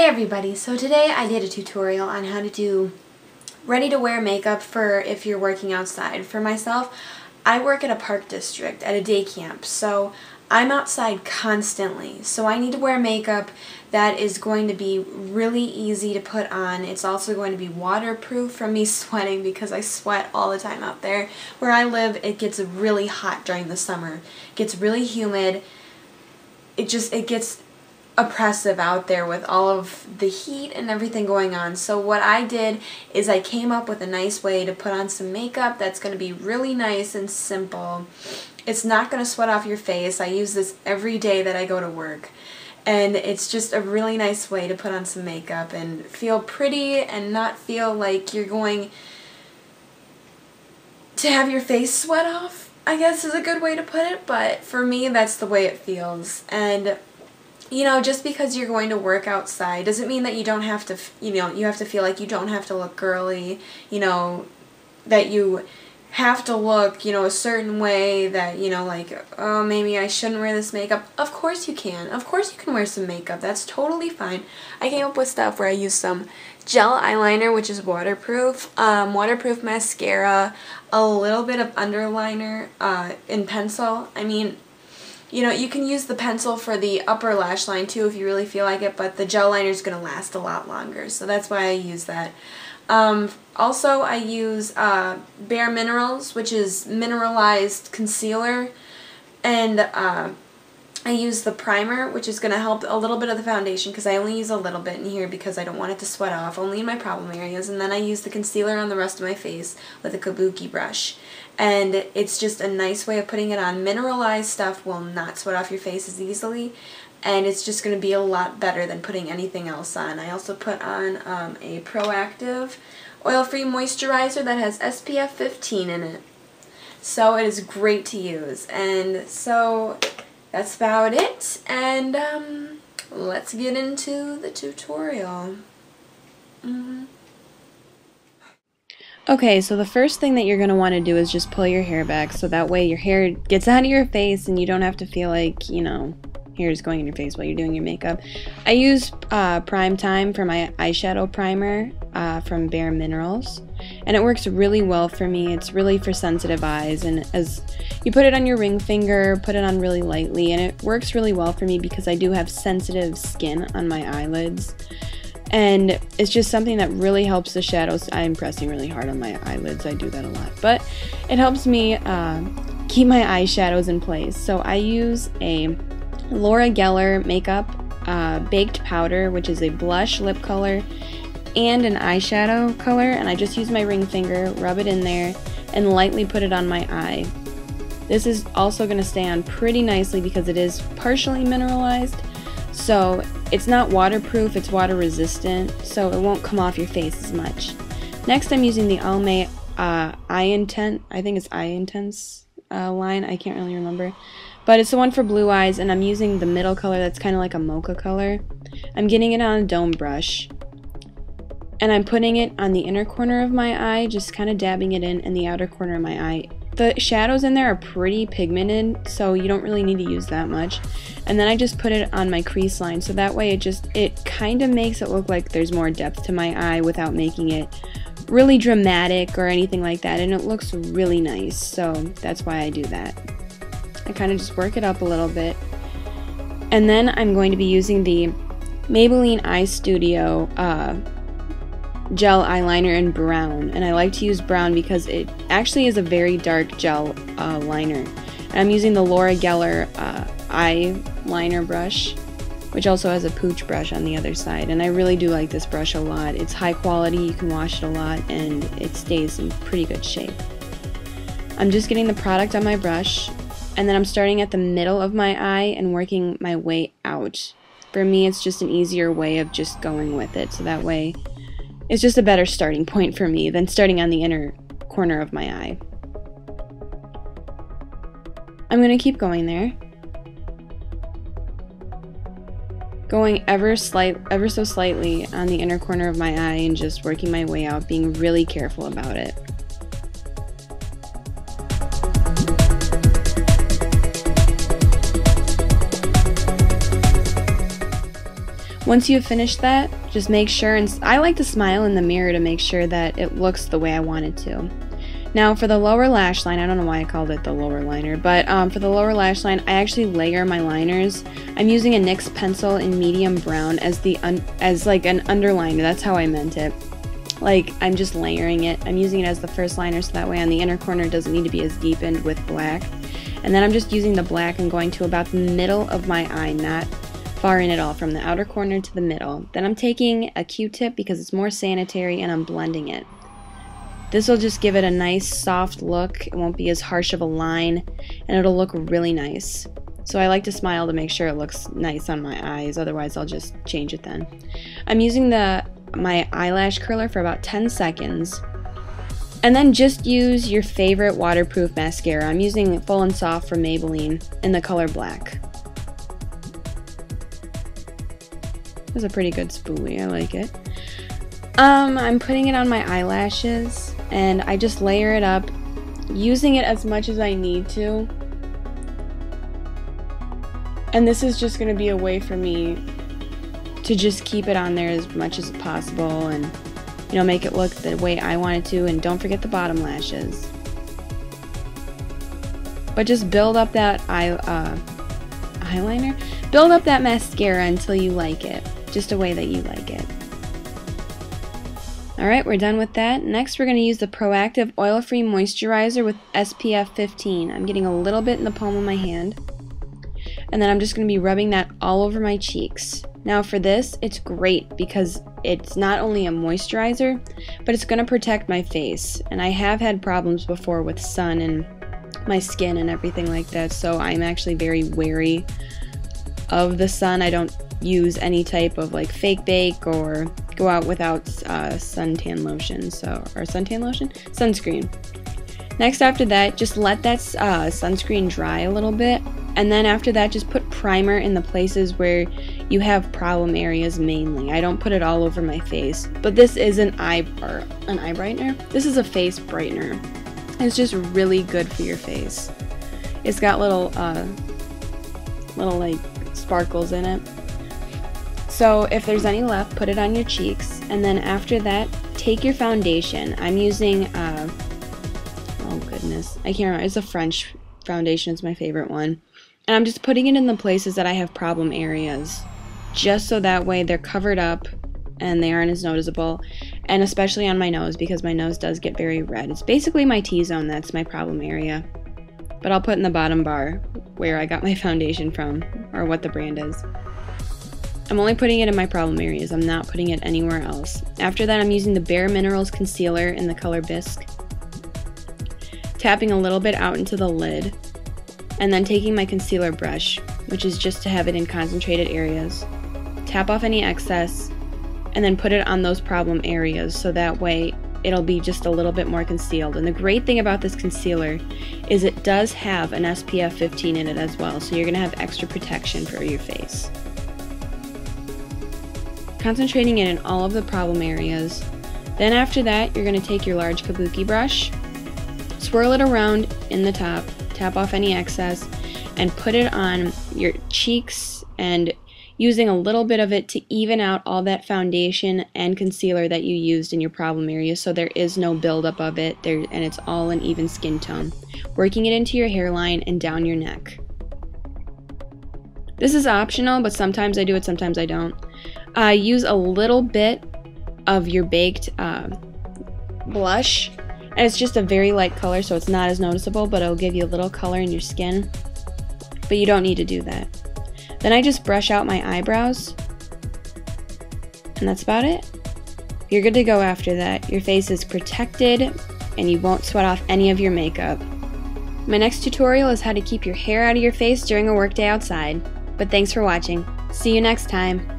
everybody, so today I did a tutorial on how to do ready to wear makeup for if you're working outside. For myself, I work at a park district at a day camp, so I'm outside constantly, so I need to wear makeup that is going to be really easy to put on. It's also going to be waterproof from me sweating because I sweat all the time out there. Where I live, it gets really hot during the summer. It gets really humid. It gets oppressive out there with all of the heat and everything going on. So what I did is I came up with a nice way to put on some makeup that's going to be really nice and simple. It's not going to sweat off your face. I use this every day that I go to work. And it's just a really nice way to put on some makeup and feel pretty and not feel like you're going to have your face sweat off, I guess is a good way to put it. But for me, that's the way it feels. And you know, just because you're going to work outside doesn't mean that you don't have to, you have to feel like you don't have to look girly, that you have to look, a certain way that, like, oh, maybe I shouldn't wear this makeup. Of course you can. Of course you can wear some makeup. That's totally fine. I came up with stuff where I use some gel eyeliner, which is waterproof, waterproof mascara, a little bit of underliner in pencil. I mean, you can use the pencil for the upper lash line too if you really feel like it, but the gel liner is going to last a lot longer, so that's why I use that. Also, I use Bare Minerals, which is mineralized concealer, and I use the primer, which is going to help a little bit of the foundation because I only use a little bit in here because I don't want it to sweat off, only in my problem areas, and then I use the concealer on the rest of my face with a kabuki brush. And it's just a nice way of putting it on. Mineralized stuff will not sweat off your face as easily, and it's just going to be a lot better than putting anything else on. I also put on a Proactive Oil-Free Moisturizer that has SPF 15 in it. So it is great to use. And so that's about it, and let's get into the tutorial. Okay, so the first thing that you're going to want to do is just pull your hair back so that way your hair gets out of your face and you don't have to feel like, hair is going in your face while you're doing your makeup. I use Prime Time for my eyeshadow primer from Bare Minerals, and it works really well for me. It's really for sensitive eyes, and as you put it on your ring finger, put it on really lightly, and it works really well for me because I do have sensitive skin on my eyelids. And it's just something that really helps the shadows. I'm pressing really hard on my eyelids. I do that a lot. But it helps me keep my eyeshadows in place. So I use a Laura Geller makeup baked powder, which is a blush lip color and an eyeshadow color. And I just use my ring finger, rub it in there, and lightly put it on my eye. This is also going to stay on pretty nicely because it is partially mineralized. So it's not waterproof, it's water resistant, so it won't come off your face as much. Next, I'm using the Almay Intense, I think it's Intense line, I can't really remember. But it's the one for blue eyes, and I'm using the middle color that's kind of like a mocha color. I'm getting it on a dome brush, and I'm putting it on the inner corner of my eye, just kind of dabbing it in the outer corner of my eye. The shadows in there are pretty pigmented, so you don't really need to use that much. And then I just put it on my crease line, so that way it kind of makes it look like there's more depth to my eye without making it really dramatic or anything like that, and it looks really nice, so that's why I do that. I kind of just work it up a little bit. And then I'm going to be using the Maybelline Eyestudio gel eyeliner in brown, and I like to use brown because it actually is a very dark gel liner. And I'm using the Laura Geller eyeliner brush, which also has a pooch brush on the other side, and I really do like this brush a lot. It's high quality, you can wash it a lot, and it stays in pretty good shape. I'm just getting the product on my brush, and then I'm starting at the middle of my eye and working my way out. For me, it's just an easier way of just going with it, so that way it's just a better starting point for me than starting on the inner corner of my eye. I'm going to keep going there. Going ever so slightly on the inner corner of my eye and just working my way out, being really careful about it. Once you have finished that, just make sure, and I like to smile in the mirror to make sure that it looks the way I want it to. Now for the lower lash line, I don't know why I called it the lower liner, but for the lower lash line, I actually layer my liners. I'm using a NYX pencil in medium brown as like an underliner. That's how I meant it. Like, I'm just layering it. I'm using it as the first liner, so that way on the inner corner it doesn't need to be as deepened with black. And then I'm just using the black and going to about the middle of my eye, not far in at all, from the outer corner to the middle. Then I'm taking a Q-tip because it's more sanitary, and I'm blending it. This will just give it a nice soft look. It won't be as harsh of a line, and it'll look really nice. So I like to smile to make sure it looks nice on my eyes, otherwise I'll just change it then. I'm using my eyelash curler for about 10 seconds. And then just use your favorite waterproof mascara. I'm using Full and Soft from Maybelline in the color black. That's a pretty good spoolie, I like it. I'm putting it on my eyelashes, and I just layer it up, using it as much as I need to. And this is just going to be a way for me to just keep it on there as much as possible, and you know, make it look the way I want it to. And don't forget the bottom lashes. But just build up that eyeliner, build up that mascara until you like it, just a way that you like it. Alright, we're done with that. Next we're going to use the Proactive Oil-Free Moisturizer with SPF 15. I'm getting a little bit in the palm of my hand. And then I'm just going to be rubbing that all over my cheeks. Now for this, it's great because it's not only a moisturizer, but it's going to protect my face. And I have had problems before with sun and my skin and everything like that, so I'm actually very wary of the sun. I don't use any type of like fake bake or go out without suntan lotion, sunscreen. Next, after that, just let that sunscreen dry a little bit, and then after that, just put primer in the places where you have problem areas mainly. I don't put it all over my face, but this is an eye brightener. This is a face brightener. It's just really good for your face. It's got little like sparkles in it. So if there's any left, put it on your cheeks, and then after that, take your foundation. I'm using, oh goodness, I can't remember, it's a French foundation, it's my favorite one. And I'm just putting it in the places that I have problem areas, just so that way they're covered up and they aren't as noticeable, and especially on my nose, because my nose does get very red. It's basically my T-zone that's my problem area. But I'll put in the bottom bar where I got my foundation from, or what the brand is. I'm only putting it in my problem areas. I'm not putting it anywhere else. After that, I'm using the Bare Minerals Concealer in the color Bisque. Tapping a little bit out into the lid. And then taking my concealer brush, which is just to have it in concentrated areas. Tap off any excess, and then put it on those problem areas, so that way it'll be just a little bit more concealed. And the great thing about this concealer is it does have an SPF 15 in it as well, so you're going to have extra protection for your face. Concentrating it in all of the problem areas. Then after that, you're going to take your large kabuki brush, swirl it around in the top, tap off any excess, and put it on your cheeks, and using a little bit of it to even out all that foundation and concealer that you used in your problem area, so there is no buildup of it there, and it's all an even skin tone. Working it into your hairline and down your neck. This is optional, but sometimes I do it, sometimes I don't. Use a little bit of your baked blush, and it's just a very light color, so it's not as noticeable, but it'll give you a little color in your skin, but you don't need to do that. Then I just brush out my eyebrows, and that's about it. You're good to go after that. Your face is protected, and you won't sweat off any of your makeup. My next tutorial is how to keep your hair out of your face during a workday outside. But thanks for watching. See you next time.